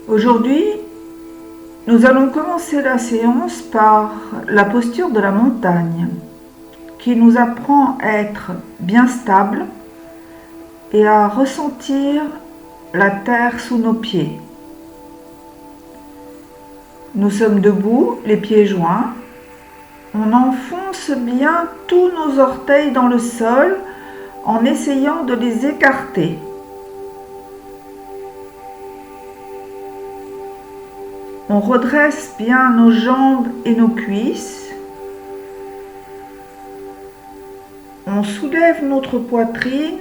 Aujourd'hui, nous allons commencer la séance par la posture de la montagne, qui nous apprend à être bien stable et à ressentir la terre sous nos pieds. Nous sommes debout, les pieds joints. On enfonce bien tous nos orteils dans le sol en essayant de les écarter. On redresse bien nos jambes et nos cuisses. On soulève notre poitrine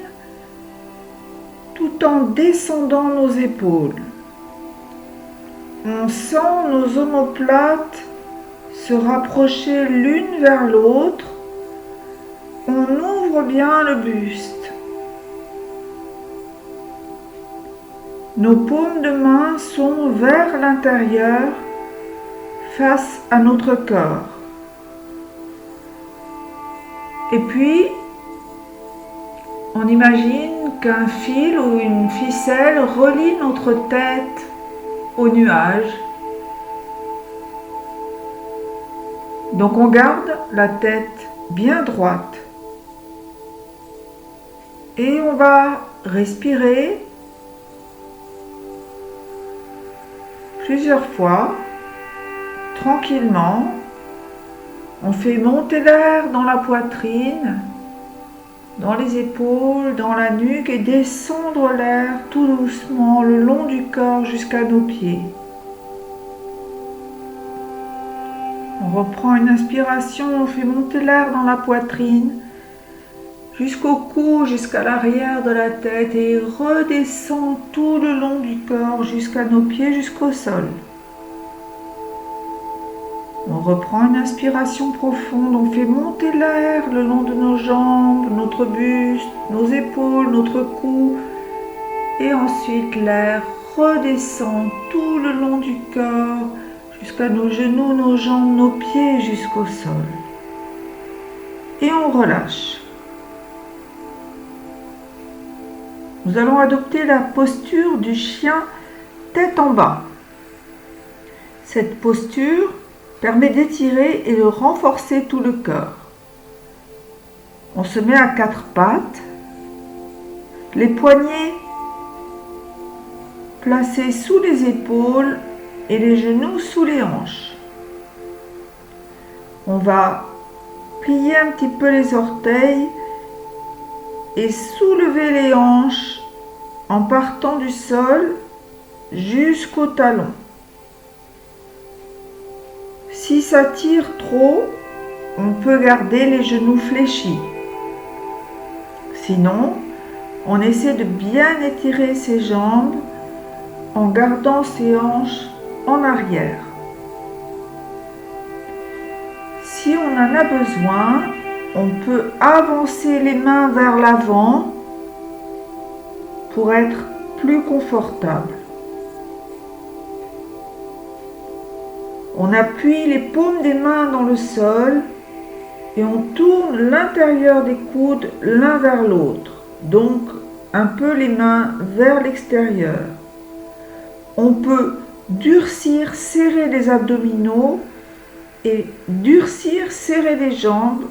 tout en descendant nos épaules. On sent nos omoplates se rapprocher l'une vers l'autre. On ouvre bien le buste. Nos paumes de main sont vers l'intérieur, face à notre corps. Et puis, on imagine qu'un fil ou une ficelle relie notre tête au nuage. Donc on garde la tête bien droite. Et on va respirer plusieurs fois, tranquillement. On fait monter l'air dans la poitrine, dans les épaules, dans la nuque et descendre l'air tout doucement le long du corps jusqu'à nos pieds. On reprend une inspiration, on fait monter l'air dans la poitrine, jusqu'au cou, jusqu'à l'arrière de la tête et redescend tout le long du corps jusqu'à nos pieds, jusqu'au sol. On reprend une inspiration profonde, on fait monter l'air le long de nos jambes, notre buste, nos épaules, notre cou et ensuite l'air redescend tout le long du corps jusqu'à nos genoux, nos jambes, nos pieds jusqu'au sol. Et on relâche. Nous allons adopter la posture du chien tête en bas. Cette posture permet d'étirer et de renforcer tout le corps. On se met à quatre pattes, les poignets placés sous les épaules et les genoux sous les hanches. On va plier un petit peu les orteils et soulever les hanches en partant du sol jusqu'au talon. Si ça tire trop, on peut garder les genoux fléchis. Sinon, on essaie de bien étirer ses jambes en gardant ses hanches en arrière. Si on en a besoin, on peut avancer les mains vers l'avant pour être plus confortable. On appuie les paumes des mains dans le sol et on tourne l'intérieur des coudes l'un vers l'autre, donc un peu les mains vers l'extérieur. On peut durcir, serrer les abdominaux et durcir, serrer les jambes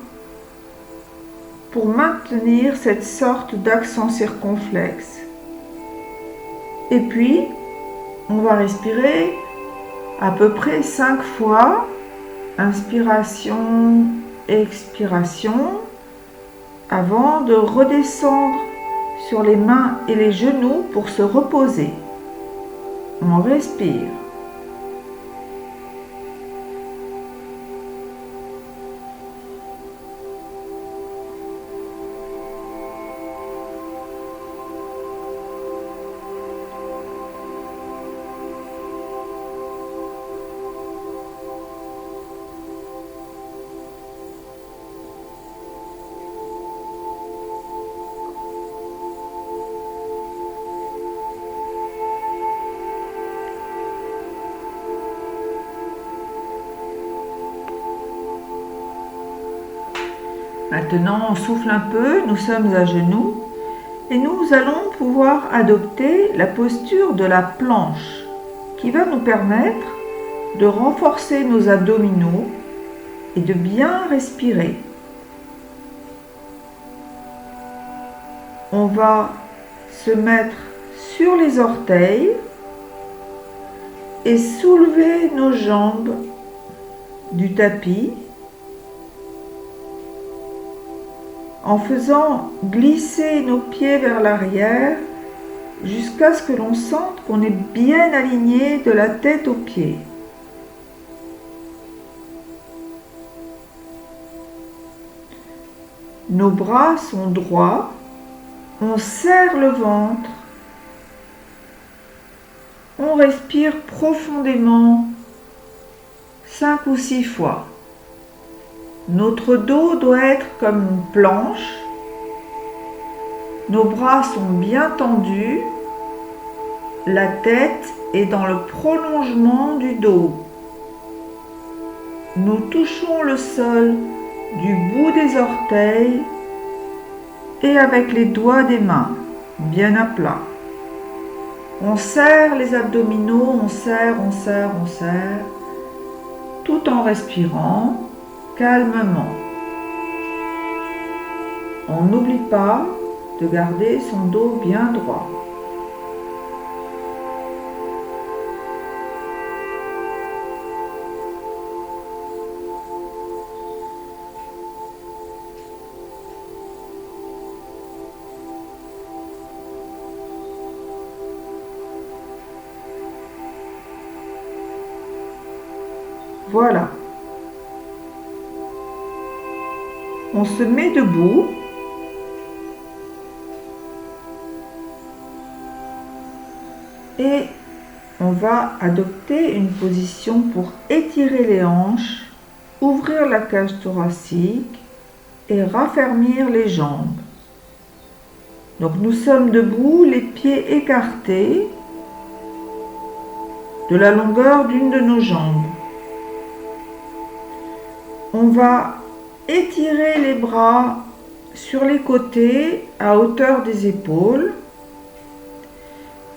pour maintenir cette sorte d'accent circonflexe. Et puis, on va respirer à peu près 5 fois. Inspiration, expiration, avant de redescendre sur les mains et les genoux pour se reposer. On respire. Maintenant, on souffle un peu, nous sommes à genoux et nous allons pouvoir adopter la posture de la planche. qui va nous permettre de renforcer nos abdominaux et de bien respirer. On va se mettre sur les orteils et soulever nos jambes du tapis en faisant glisser nos pieds vers l'arrière jusqu'à ce que l'on sente qu'on est bien aligné de la tête aux pieds. Nos bras sont droits, on serre le ventre, on respire profondément 5 ou 6 fois. Notre dos doit être comme une planche. Nos bras sont bien tendus. La tête est dans le prolongement du dos. Nous touchons le sol du bout des orteils et avec les doigts des mains, bien à plat. On serre les abdominaux, on serre, tout en respirant calmement. On n'oublie pas de garder son dos bien droit. Voilà. On se met debout. Et on va adopter une position pour étirer les hanches, ouvrir la cage thoracique et raffermir les jambes. Donc nous sommes debout, les pieds écartés de la longueur d'une de nos jambes. On va étirer les bras sur les côtés à hauteur des épaules.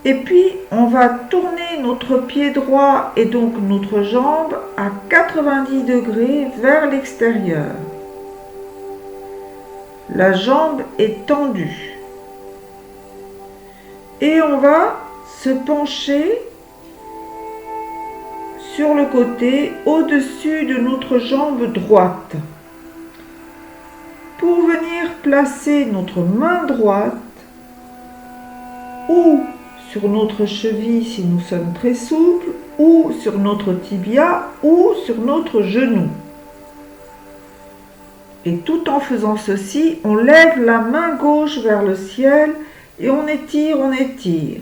Et puis, on va tourner notre pied droit et donc notre jambe à 90 degrés vers l'extérieur. La jambe est tendue. Et on va se pencher sur le côté au-dessus de notre jambe droite pour venir placer notre main droite ou sur notre cheville si nous sommes très souples, ou sur notre tibia, ou sur notre genou. Et tout en faisant ceci, on lève la main gauche vers le ciel et on étire, on étire.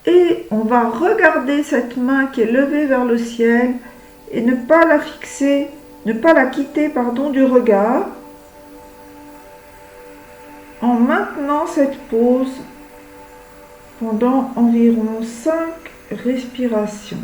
Et on va regarder cette main qui est levée vers le ciel et ne pas la fixer, ne pas la quitter, du regard, en maintenant cette pose pendant environ 5 respirations.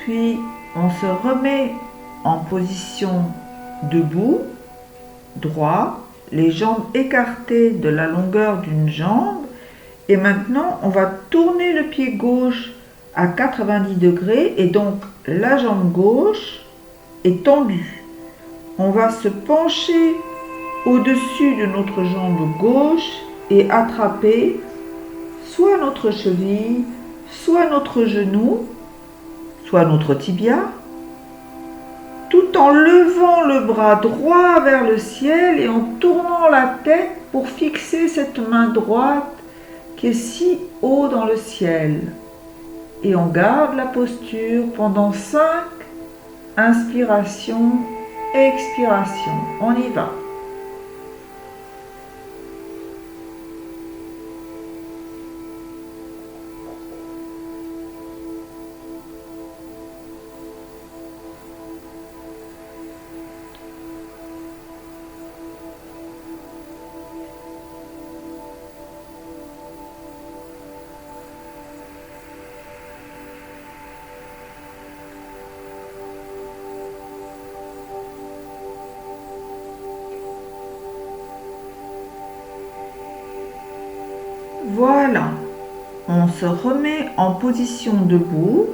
Puis on se remet en position debout, droit, les jambes écartées de la longueur d'une jambe. Et maintenant, on va tourner le pied gauche à 90 degrés et donc la jambe gauche est tendue. On va se pencher au-dessus de notre jambe gauche et attraper soit notre cheville, soit notre genou, soit notre tibia, tout en levant le bras droit vers le ciel et en tournant la tête pour fixer cette main droite qui est si haut dans le ciel. Et on garde la posture pendant 5 inspirations, expirations. On y va. Voilà, on se remet en position debout,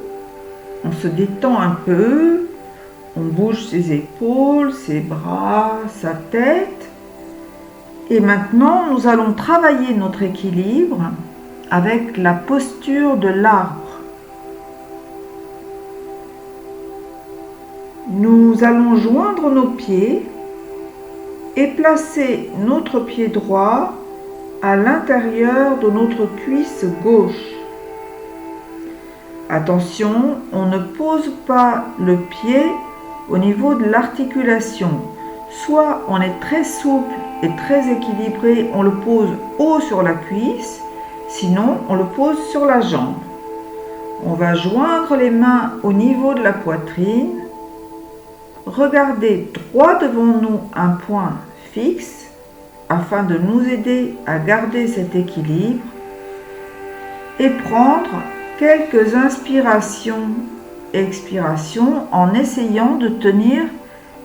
on se détend un peu, on bouge ses épaules, ses bras, sa tête. Et maintenant, nous allons travailler notre équilibre avec la posture de l'arbre. Nous allons joindre nos pieds et placer notre pied droit à l'intérieur de notre cuisse gauche. Attention, on ne pose pas le pied au niveau de l'articulation. Soit on est très souple et très équilibré, on le pose haut sur la cuisse, sinon on le pose sur la jambe. On va joindre les mains au niveau de la poitrine, regarder droit devant nous un point fixe afin de nous aider à garder cet équilibre et prendre quelques inspirations et expirations en essayant de tenir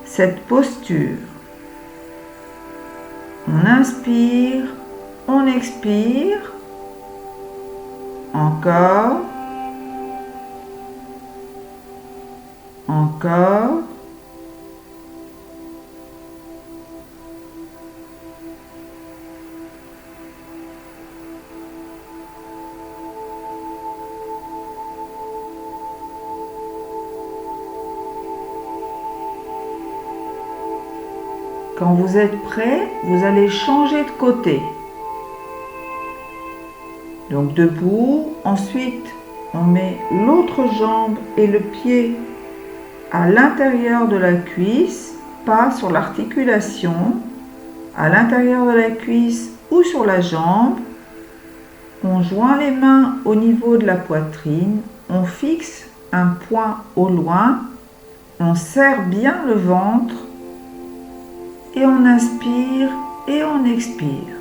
cette posture. On inspire, on expire, encore, encore. Quand vous êtes prêt, vous allez changer de côté. Donc debout, ensuite on met l'autre jambe et le pied à l'intérieur de la cuisse, pas sur l'articulation, à l'intérieur de la cuisse ou sur la jambe. On joint les mains au niveau de la poitrine, on fixe un point au loin, on serre bien le ventre et on inspire et on expire.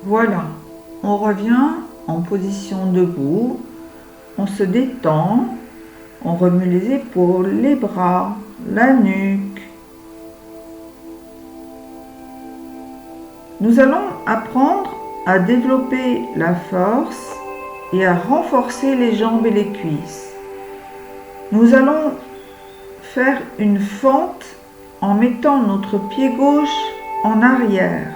Voilà, on revient en position debout, on se détend, on remue les épaules, les bras, la nuque. Nous allons apprendre à développer la force et à renforcer les jambes et les cuisses. Nous allons faire une fente en mettant notre pied gauche en arrière.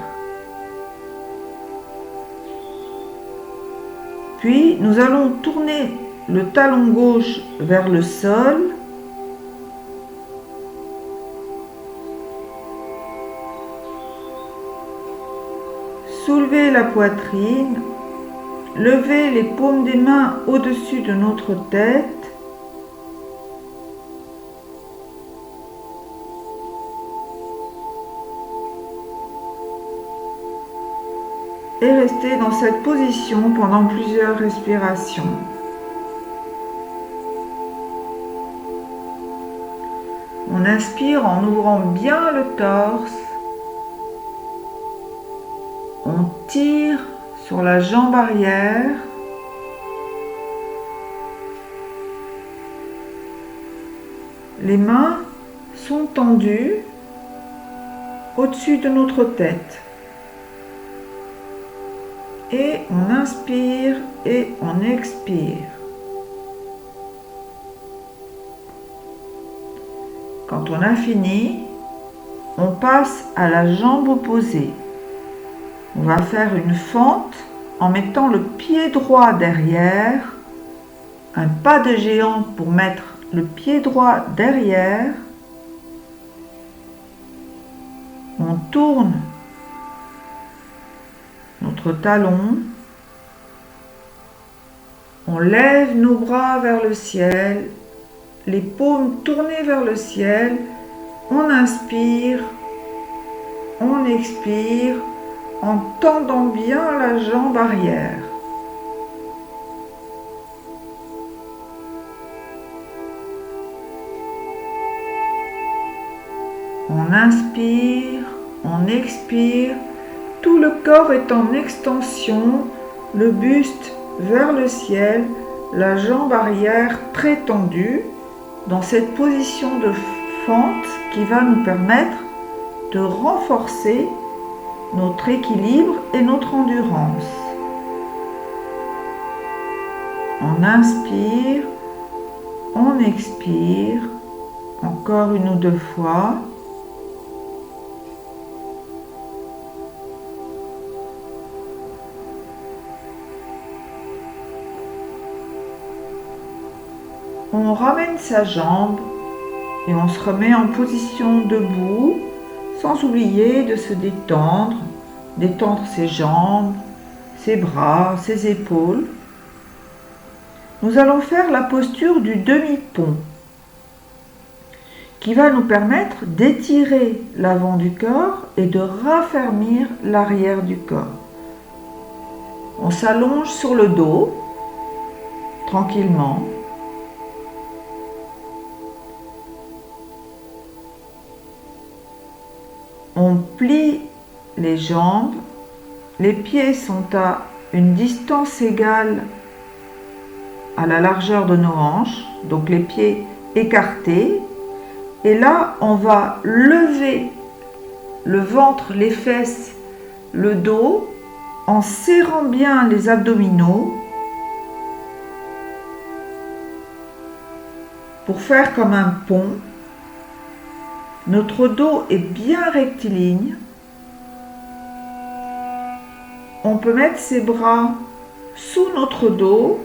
Puis nous allons tourner le talon gauche vers le sol. Soulever la poitrine, lever les paumes des mains au-dessus de notre tête. Et rester dans cette position pendant plusieurs respirations. On inspire en ouvrant bien le torse. On tire sur la jambe arrière. Les mains sont tendues au-dessus de notre tête. Et on inspire et on expire. Quand on a fini, on passe à la jambe opposée. On va faire une fente en mettant le pied droit derrière, un pas de géant pour mettre le pied droit derrière. On tourne notre talon, on lève nos bras vers le ciel, les paumes tournées vers le ciel, on inspire, on expire en tendant bien la jambe arrière. On inspire, on expire, tout le corps est en extension, le buste vers le ciel, la jambe arrière très tendue, dans cette position de fente qui va nous permettre de renforcer notre équilibre et notre endurance. On inspire, on expire, encore une ou deux fois. On ramène sa jambe et on se remet en position debout, sans oublier de se détendre, détendre ses jambes, ses bras, ses épaules. Nous allons faire la posture du demi-pont, qui va nous permettre d'étirer l'avant du corps et de raffermir l'arrière du corps. On s'allonge sur le dos, tranquillement. On plie les jambes, les pieds sont à une distance égale à la largeur de nos hanches, donc les pieds écartés. Et là, on va lever le ventre, les fesses, le dos, en serrant bien les abdominaux pour faire comme un pont. Notre dos est bien rectiligne. On peut mettre ses bras sous notre dos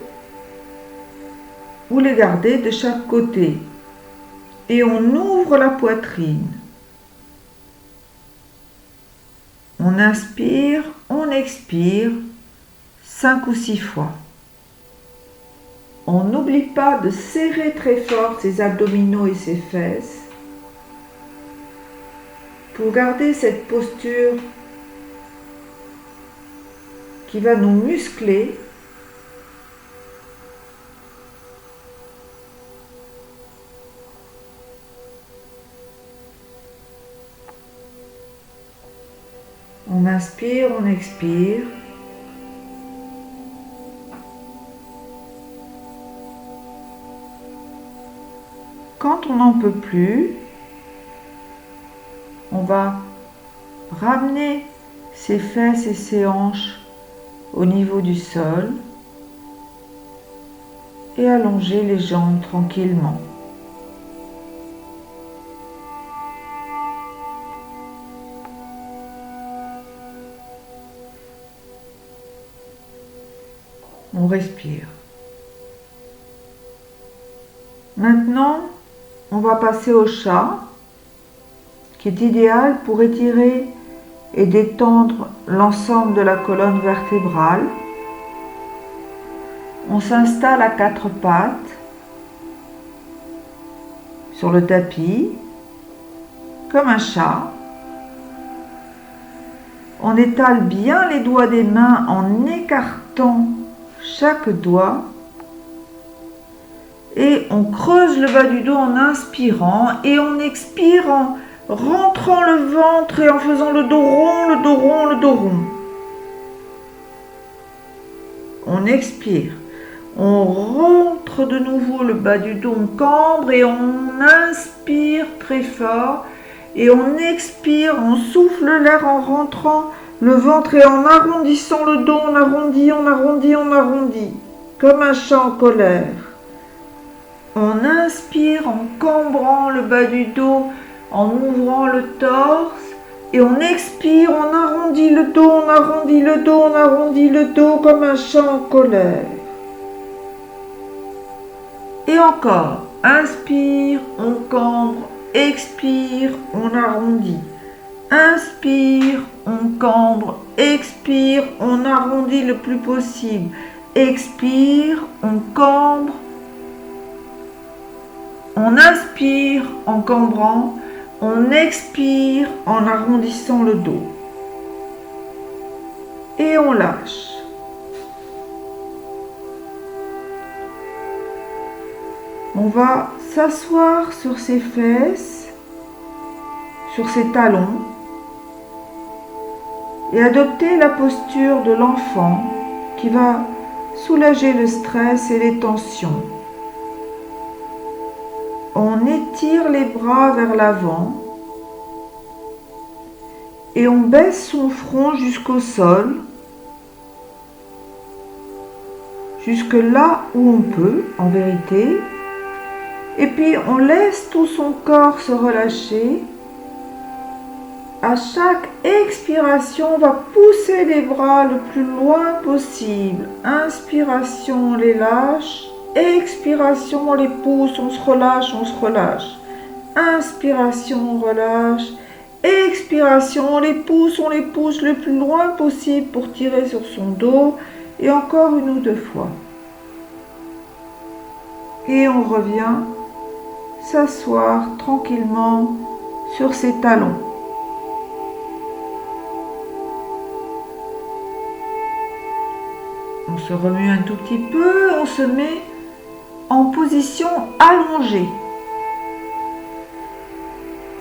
ou les garder de chaque côté. Et on ouvre la poitrine. On inspire, on expire 5 ou 6 fois. On n'oublie pas de serrer très fort ses abdominaux et ses fesses pour garder cette posture qui va nous muscler. On inspire, on expire. Quand on n'en peut plus, on va ramener ses fesses et ses hanches au niveau du sol et allonger les jambes tranquillement. On respire. Maintenant, on va passer au chat, qui est idéal pour étirer et détendre l'ensemble de la colonne vertébrale. On s'installe à 4 pattes sur le tapis, comme un chat. On étale bien les doigts des mains en écartant chaque doigt et on creuse le bas du dos en inspirant et on expire en rentrant le ventre et en faisant le dos rond, le dos rond, le dos rond. On expire, on rentre de nouveau le bas du dos, on cambre et on inspire très fort et on expire, on souffle l'air en rentrant le ventre et en arrondissant le dos, on arrondit, on arrondit, on arrondit, comme un chat en colère. On inspire en cambrant le bas du dos, en ouvrant le torse Et on expire, on arrondit le dos, on arrondit le dos, on arrondit le dos comme un chat en colère. Et encore, inspire, on cambre, expire, on arrondit. Inspire, on cambre, expire, on arrondit le plus possible. Expire, on cambre, on inspire en cambrant, on expire en arrondissant le dos. Et on lâche. On va s'asseoir sur ses fesses, sur ses talons et adopter la posture de l'enfant qui va soulager le stress et les tensions. On étire les bras vers l'avant et on baisse son front jusqu'au sol, jusque là où on peut en vérité. Et puis on laisse tout son corps se relâcher. À chaque expiration, on va pousser les bras le plus loin possible. Inspiration, on les lâche. Expiration, on les pousse, on se relâche, on se relâche. Inspiration, on relâche. Expiration, on les pousse le plus loin possible pour tirer sur son dos. Et encore une ou deux fois. Et on revient s'asseoir tranquillement sur ses talons. On se remue un tout petit peu, on se met en position allongée.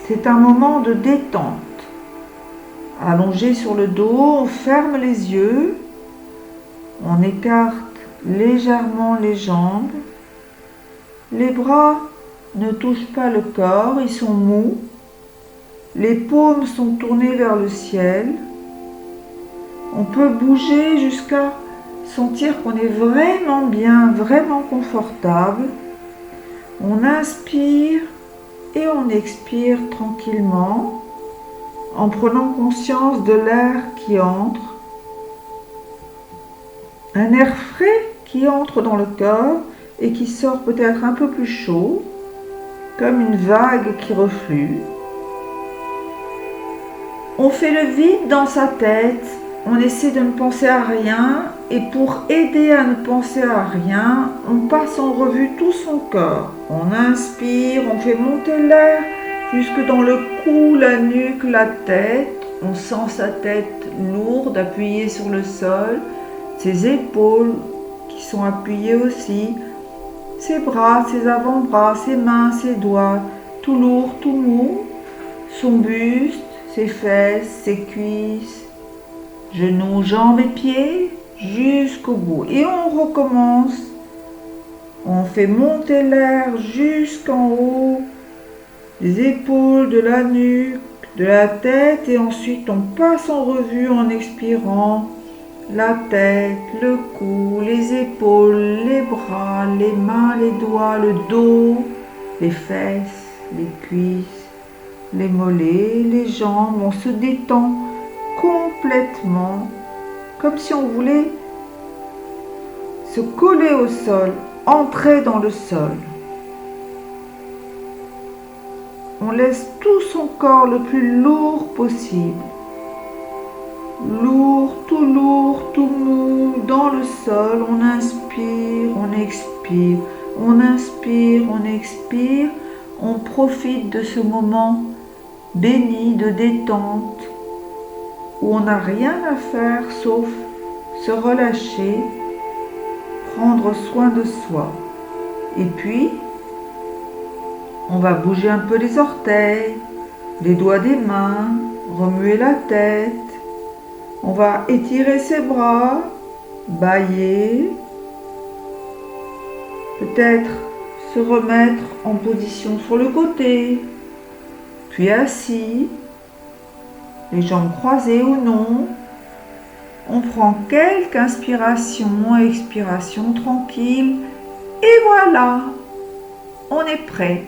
C'est un moment de détente. Allongé sur le dos, on ferme les yeux, on écarte légèrement les jambes. Les bras ne touchent pas le corps, ils sont mous. Les paumes sont tournées vers le ciel. On peut bouger jusqu'à sentir qu'on est vraiment bien, vraiment confortable. On inspire et on expire tranquillement en prenant conscience de l'air qui entre. Un air frais qui entre dans le corps et qui sort peut-être un peu plus chaud, comme une vague qui reflue. On fait le vide dans sa tête, on essaie de ne penser à rien, et pour aider à ne penser à rien, on passe en revue tout son corps. On inspire, on fait monter l'air jusque dans le cou, la nuque, la tête. On sent sa tête lourde, appuyée sur le sol, ses épaules qui sont appuyées aussi, ses bras, ses avant-bras, ses mains, ses doigts, tout lourd, tout mou, son buste, ses fesses, ses cuisses, genoux, jambes et pieds, jusqu'au bout. Et on recommence. On fait monter l'air jusqu'en haut, des épaules, de la nuque, de la tête, et ensuite on passe en revue en expirant la tête, le cou, les épaules, les bras, les mains, les doigts, le dos, les fesses, les cuisses, les mollets, les jambes. On se détend complètement, comme si on voulait se coller au sol, entrer dans le sol. On laisse tout son corps le plus lourd possible. Lourd, tout mou, dans le sol. On inspire, on expire. On inspire, on expire. On profite de ce moment béni de détente où on n'a rien à faire sauf se relâcher, prendre soin de soi. Et puis, on va bouger un peu les orteils, les doigts des mains, remuer la tête. On va étirer ses bras, bâiller, peut-être se remettre en position sur le côté, puis assis, les jambes croisées ou non. On prend quelques inspirations, expirations tranquilles, et voilà, on est prêt.